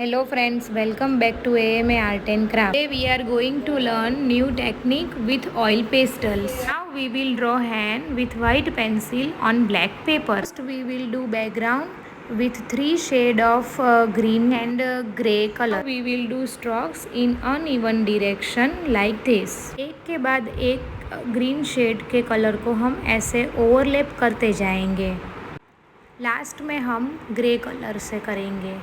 Hello friends, welcome back to AMA Art and Craft. Today we are going to learn new technique with oil pastels. Now we will draw hen with white pencil on black paper. First we will do background with three shade of green and grey color. We will do strokes in uneven direction like this. एक के बाद एक green shade के colour को हम ऐसे overlap करते जाएंगे. लास्ट में हम ग्रे कलर से करेंगे.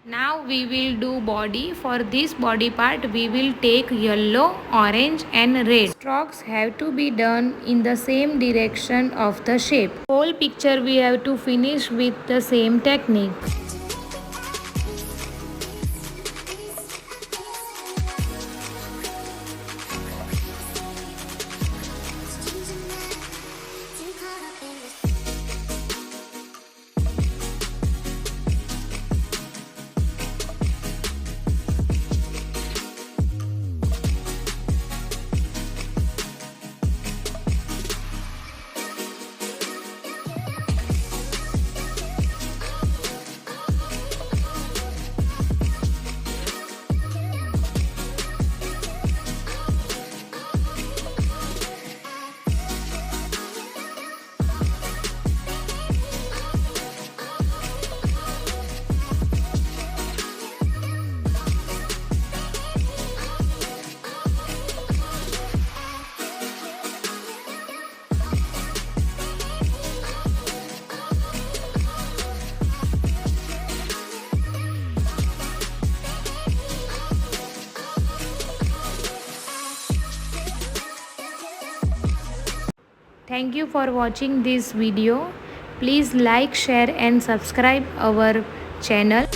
Now we will do body. For this body part we will take yellow, orange and red. Strokes have to be done in the same direction of the shape. Whole picture we have to finish with the same technique. Thank you for watching this video. Please like, share and subscribe our channel.